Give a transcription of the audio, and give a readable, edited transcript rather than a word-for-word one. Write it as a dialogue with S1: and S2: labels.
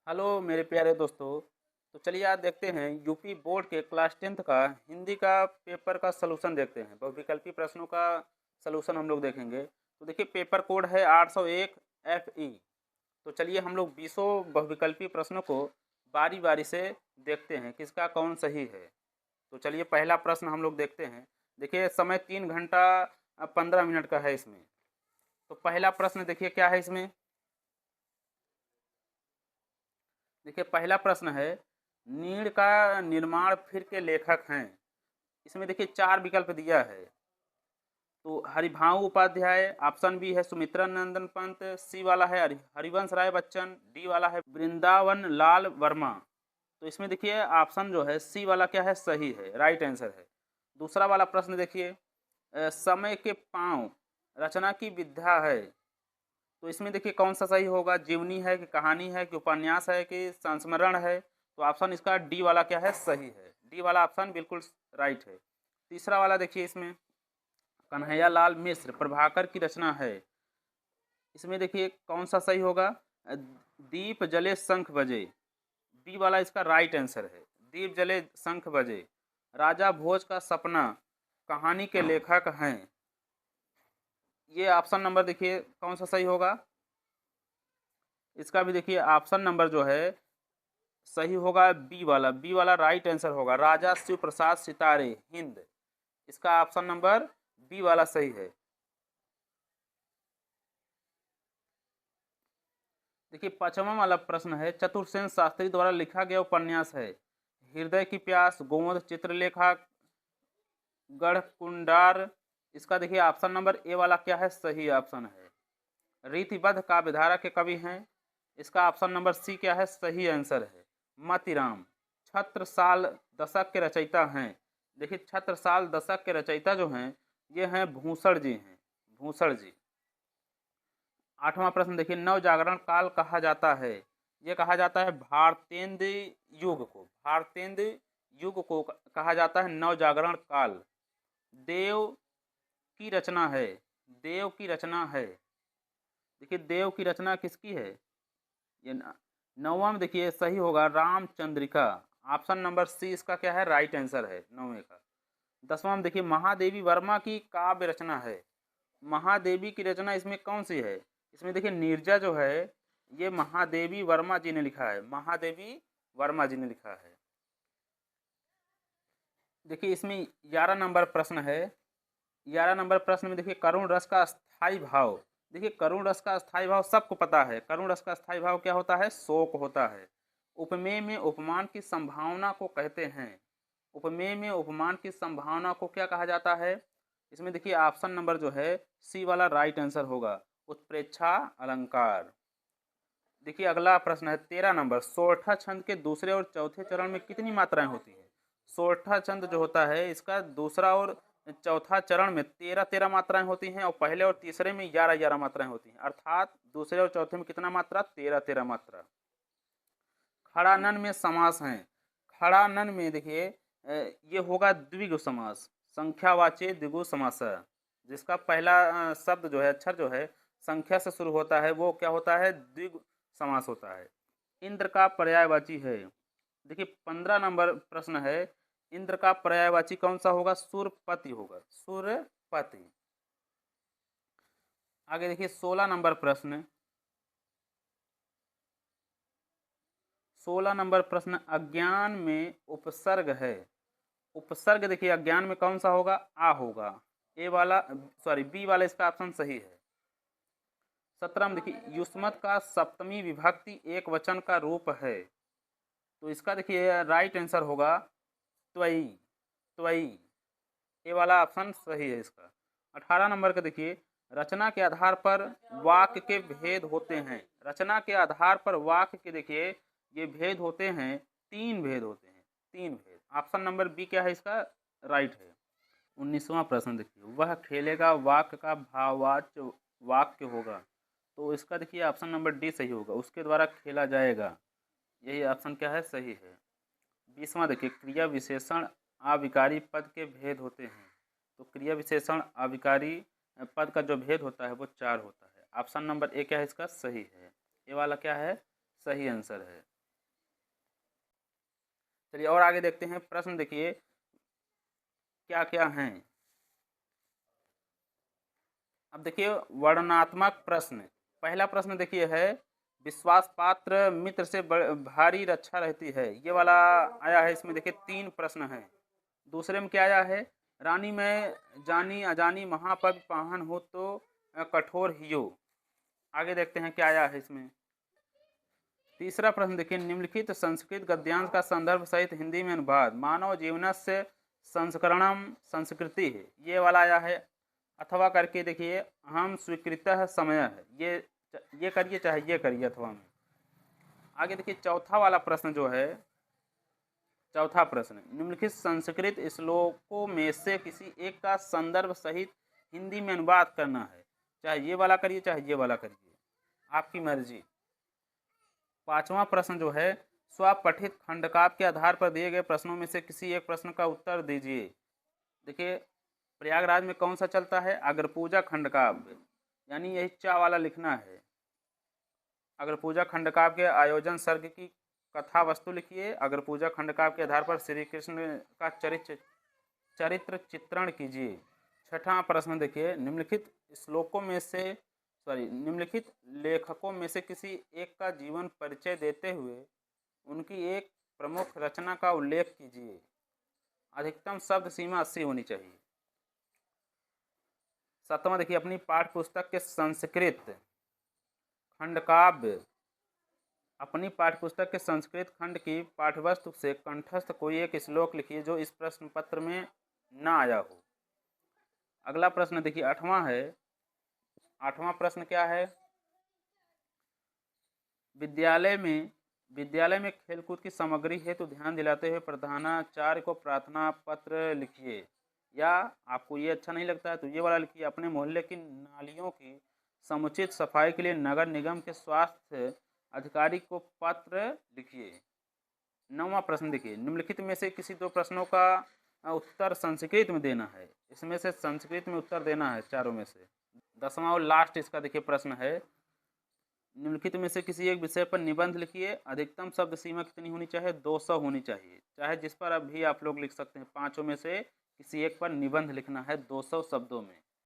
S1: Hello मेरे प्यारे दोस्तों। तो चलिए आज देखते हैं यूपी बोर्ड के क्लास 10th का हिंदी का पेपर का सलूशन देखते हैं। बहुविकल्पी प्रश्नों का सलूशन हम लोग देखेंगे। तो देखिए पेपर कोड है 801 FE। तो चलिए हम लोग 20 बहुविकल्पी प्रश्नों को बारी बारी से देखते हैं किसका कौन सही है। तो चलिए पहला प्रश्न हम लोग देखते हैं। देखिए समय 3 घंटा 15 मिनट का है इसमें। तो पहला प्रश्न देखिए क्या है इसमें। देखिए पहला प्रश्न है, नीड़ का निर्माण फिर के लेखक हैं। इसमें देखिए 4 विकल्प दिया है। तो हरिभाऊ उपाध्याय, ऑप्शन बी है सुमित्रा नंदन पंत, सी वाला है हरिवंश राय बच्चन, डी वाला है वृंदावन लाल वर्मा। तो इसमें देखिए ऑप्शन जो है सी वाला क्या है, सही है, राइट आंसर है। दूसरा वाला प्रश्न देखिए, समय के पांव रचना की विधा है। तो इसमें देखिए कौन सा सही होगा, जीवनी है कि कहानी है कि उपन्यास है कि संस्मरण है। तो ऑप्शन इसका डी वाला क्या है, सही है। डी वाला ऑप्शन बिल्कुल राइट है। तीसरा वाला देखिए इसमें, कन्हैया लाल मिश्र प्रभाकर की रचना है। इसमें देखिए कौन सा सही होगा, दीप जले शंख बजे। बी वाला इसका राइट आंसर है, दीप जले शंख बजे। राजा भोज का सपना कहानी के लेखक हैं। ये ऑप्शन नंबर देखिए कौन सा सही होगा। इसका भी देखिए ऑप्शन नंबर जो है सही होगा, बी वाला राइट आंसर होगा, राजा शिव प्रसाद सितारे हिंद। इसका ऑप्शन नंबर बी वाला सही है। देखिए पांचवा वाला प्रश्न है, चतुर्सेन शास्त्री द्वारा लिखा गया उपन्यास है। हृदय की प्यास, गोवध चित्रलेखा, गढ़कुंडार। इसका देखिए ऑप्शन नंबर ए वाला क्या है, सही ऑप्शन है। रीतिबद्ध काव्यधारा के कवि हैं। इसका ऑप्शन नंबर सी क्या है, सही आंसर है, मतिराम। छत्रसाल दशक के रचयिता हैं। देखिए छत्रसाल दशक के रचयिता जो हैं ये हैं भूषण जी हैं, भूषण जी। आठवां प्रश्न देखिए, नव जागरण काल कहा जाता है। ये कहा जाता है भारतेंद्र युग को, भारतेंद्र युग को कहा जाता है नव जागरण काल। देव की रचना है, देव की रचना है। देखिए देव की रचना किसकी है, ये नौवां में देखिए सही होगा रामचंद्रिका। ऑप्शन नंबर सी इसका क्या है, राइट आंसर है नौवें का। 10वां में देखिए महादेवी वर्मा की काव्य रचना है। महादेवी की रचना इसमें कौन सी है, इसमें देखिए नीरजा जो है ये महादेवी वर्मा जी ने लिखा है, महादेवी वर्मा जी ने लिखा है। देखिए इसमें 11 नंबर प्रश्न है। 11 नंबर प्रश्न में देखिए करुण रस का स्थायी भाव। देखिए करुण रस का स्थायी भाव सबको पता है, करुण रस का स्थायी भाव क्या होता है, शोक होता है। उपमेय में उपमान की संभावना को कहते हैं। उपमेय में उपमान की संभावना को क्या कहा जाता है। इसमें देखिए ऑप्शन नंबर जो है सी वाला राइट आंसर होगा, उत्प्रेक्षा अलंकार। देखिए अगला प्रश्न है 13 नंबर, सोरठा छंद के दूसरे और चौथे चरण में कितनी मात्राएं होती हैं। सोरठा छंद जो होता है इसका दूसरा और चौथा चरण में 13 मात्राएं होती हैं और पहले और तीसरे में 11 मात्राएं होती हैं, अर्थात दूसरे और चौथे में कितना मात्रा, 13 मात्रा। खड़ानन में समास हैं। खड़ानन में देखिए ये होगा द्विगु समास, संख्यावाची द्विगु समास, जिसका पहला शब्द जो है, अक्षर जो है संख्या से शुरू होता है वो क्या होता है, द्विगु समास होता है। इंद्र का पर्यायवाची है। देखिए 15 नंबर प्रश्न है, इंद्र का पर्यायवाची कौन सा होगा, सूर्यपति होगा, सूर्यपति। आगे देखिए 16 नंबर प्रश्न, 16 नंबर प्रश्न, अज्ञान में उपसर्ग है। उपसर्ग देखिए अज्ञान में कौन सा होगा, आ होगा, ए वाला सॉरी बी वाला इसका ऑप्शन सही है। 17 में देखिए युष्मत का सप्तमी विभक्ति एक वचन का रूप है। तो इसका देखिए राइट आंसर होगा त्वयी, त्वयी, ए वाला ऑप्शन सही है इसका। 18 नंबर का देखिए, रचना के आधार पर वाक्य के भेद होते हैं। रचना के आधार पर वाक्य के देखिए ये भेद होते हैं, 3 भेद होते हैं, 3 भेद। ऑप्शन नंबर बी क्या है इसका, राइट है। 19वां प्रश्न देखिए, वह खेलेगा वाक्य का भाववाच्य वाक्य होगा। तो इसका देखिए ऑप्शन नंबर डी सही होगा, उसके द्वारा खेला जाएगा, यही ऑप्शन क्या है, सही है। 20वां देखिए, क्रिया विशेषण अविकारी पद के भेद होते हैं। तो क्रिया विशेषण अविकारी पद का जो भेद होता है वो 4 होता है। ऑप्शन नंबर ए क्या है इसका, सही है, ए वाला क्या है, सही आंसर है। चलिए और आगे देखते हैं प्रश्न, देखिए क्या क्या हैं। अब देखिए वर्णनात्मक प्रश्न। पहला प्रश्न देखिए है, विश्वास पात्र मित्र से भारी रक्षा रहती है, ये वाला आया है। इसमें देखिए 3 प्रश्न हैं। दूसरे में क्या आया है, रानी में जानी अजानी महापग पाहन हो तो कठोर हियो। आगे देखते हैं क्या आया है इसमें। तीसरा प्रश्न देखिए, निम्नलिखित संस्कृत गद्यांश का संदर्भ सहित हिंदी में अनुवाद, मानव जीवनस्य संस्करणम संस्कृति है, ये वाला आया है। अथवा करके देखिए, हम स्वीकृतः समय है, ये करिए चाहे ये करिए अथवा में। आगे देखिए चौथा वाला प्रश्न जो है, चौथा प्रश्न, निम्नलिखित संस्कृत श्लोकों में से किसी एक का संदर्भ सहित हिंदी में अनुवाद करना है, चाहे ये वाला करिए चाहे ये वाला करिए, आपकी मर्जी। पांचवा प्रश्न जो है, स्वपठित खंडकाव्य के आधार पर दिए गए प्रश्नों में से किसी एक प्रश्न का उत्तर दीजिए। देखिए प्रयागराज में कौन सा चलता है, अग्रपूजा खंडकाव्य, यानी यही चा वाला लिखना है। अग्रपूजा खंडकाव्य के आयोजन सर्ग की कथा वस्तु लिखिए। अग्रपूजा खंडकाव्य के आधार पर श्री कृष्ण का चरित्र चित्रण कीजिए। छठा प्रश्न देखिए, निम्नलिखित श्लोकों में से निम्नलिखित लेखकों में से किसी एक का जीवन परिचय देते हुए उनकी एक प्रमुख रचना का उल्लेख कीजिए। अधिकतम शब्द सीमा 80 होनी चाहिए। सातवां देखिए, अपनी पाठ्य पुस्तक के संस्कृत खंडकाव्य, अपनी पाठ्यपुस्तक के संस्कृत खंड की पाठ्यवस्तु से कंठस्थ कोई एक श्लोक लिखिए जो इस प्रश्न पत्र में ना आया हो। अगला प्रश्न देखिए आठवां है। आठवां प्रश्न क्या है, विद्यालय में खेलकूद की सामग्री हेतु ध्यान दिलाते हुए प्रधानाचार्य को प्रार्थना पत्र लिखिए। या आपको ये अच्छा नहीं लगता है तो ये वाला लिखिए, अपने मोहल्ले की नालियों की समुचित सफाई के लिए नगर निगम के स्वास्थ्य अधिकारी को पत्र लिखिए। नौवां प्रश्न देखिए, निम्नलिखित में से किसी दो प्रश्नों का उत्तर संस्कृत में देना है। इसमें से संस्कृत में उत्तर देना है चारों में से। 10वां और लास्ट इसका देखिए प्रश्न है, निम्नलिखित में से किसी एक विषय पर निबंध लिखिए। अधिकतम शब्द सीमा कितनी होनी चाहिए, 200 होनी चाहिए। चाहे जिस पर अभी आप लोग लिख सकते हैं, पांचों में से किसी एक पर निबंध लिखना है 200 शब्दों में।